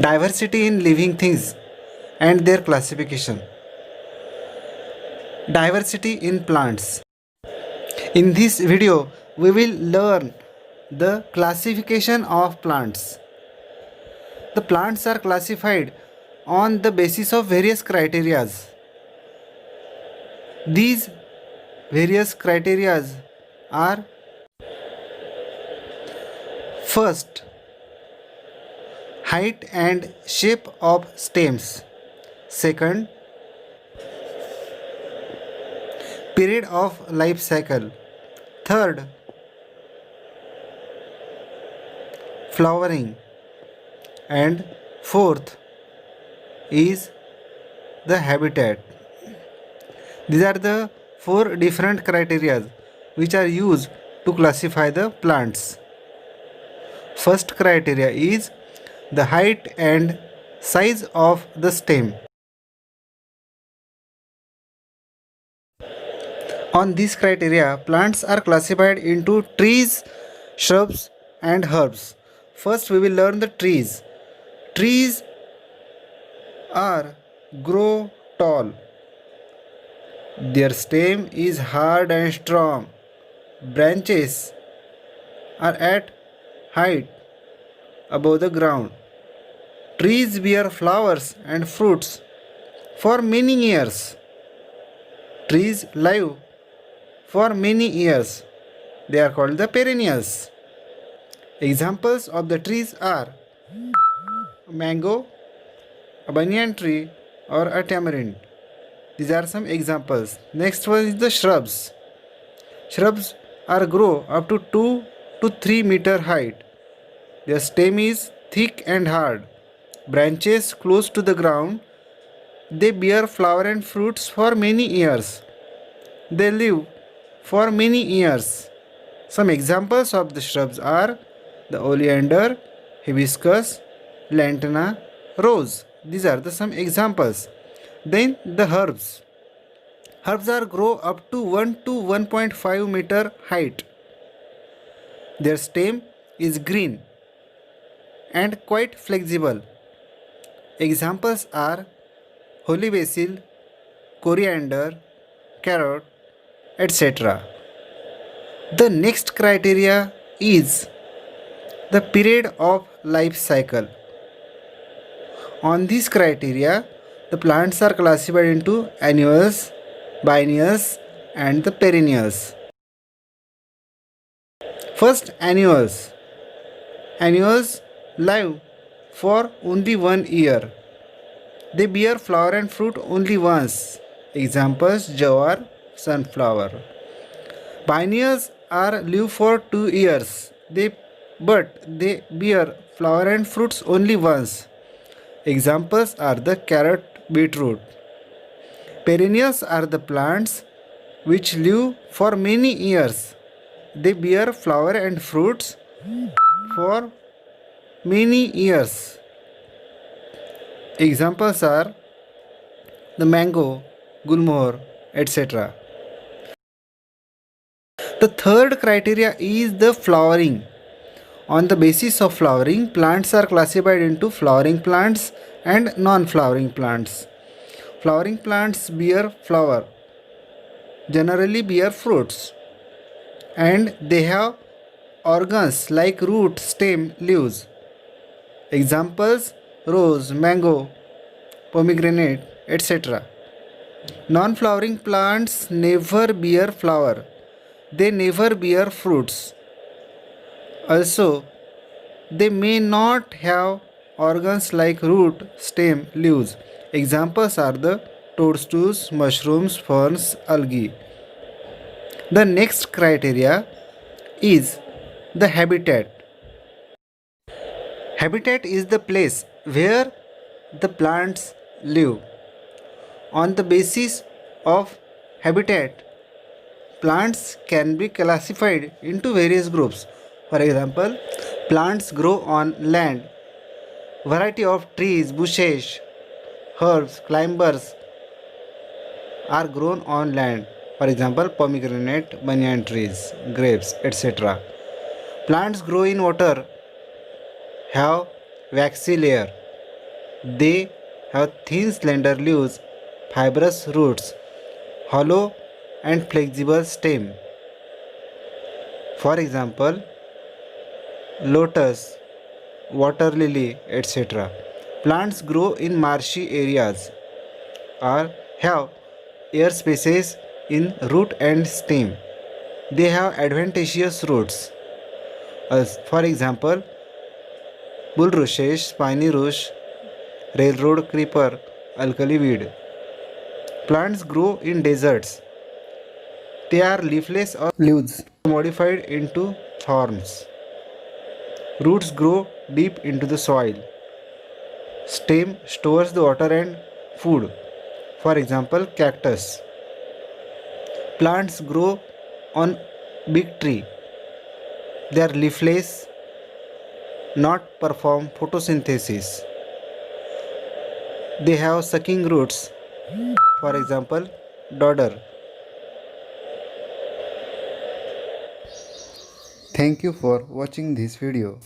Diversity in living things and their classification. Diversity in plants. In this video, we will learn the classification of plants. The plants are classified on the basis of various criteria. These various criteria are: first, height and shape of stems. Second, period of life cycle. Third, flowering. And fourth is the habitat. These are the four different criteria which are used to classify the plants. First criteria is the height and size of the stem. On this criteria, plants are classified into trees, shrubs, and herbs. First, we will learn the trees. Trees are grow tall. Their stem is hard and strong. Branches are at height above the ground. Trees bear flowers and fruits for many years. Trees live for many years. They are called the perennials. Examples of the trees are mango, a banyan tree, or a tamarind. These are some examples. Next one is the shrubs. Shrubs are grow up to 2 to 3 meter height. Their stem is thick and hard. Branches close to the ground. They bear flower and fruits for many years. They live for many years. Some examples of the shrubs are the oleander, hibiscus, lantana, rose. These are the some examples. Then the herbs. Herbs are grow up to 1 to 1.5 meter height. Their stem is green and quite flexible. Examples are holy basil, coriander, carrot, etc. The next criteria is the period of life cycle. On this criteria, the plants are classified into annuals, biennials, and the perennials. First, annuals. Annuals live for only 1 year. They bear flower and fruit only once. Examples: jawar, sunflower. Biennials are live for 2 years. But they bear flower and fruits only once. Examples are the carrot, beetroot. Perennials are the plants which live for many years. They bear flower and fruits for many years. Examples are the mango, gulmohar, etc. The third criteria is the flowering. On the basis of flowering, plants are classified into flowering plants and non-flowering plants. Flowering plants bear flower, generally bear fruits, and they have organs like root, stem, leaves. Examples: rose, mango, pomegranate, etc. Non-flowering plants never bear flower. They never bear fruits. Also, they may not have organs like root, stem, leaves. Examples are the toadstools, mushrooms, ferns, algae. The next criteria is the habitat. Habitat is the place where the plants live. On the basis of habitat, plants can be classified into various groups. For example, plants grow on land. Variety of trees, bushes, herbs, climbers are grown on land. For example, pomegranate, banyan trees, grapes, etc. Plants grow in water, have waxy layer. They have thin, slender leaves, fibrous roots, hollow and flexible stem. For example, lotus, water lily, etc. Plants grow in marshy areas or have air spaces in root and stem. They have adventitious roots. For example, bulrushes, spiny rush, railroad creeper, alkali weed. Plants grow in deserts. They are leafless or leaves modified into thorns. Roots grow deep into the soil. Stem stores the water and food. For example, cactus. Plants grow on big tree. They are leafless, not perform photosynthesis. They have sucking roots. For example, dodder. Thank you for watching this video.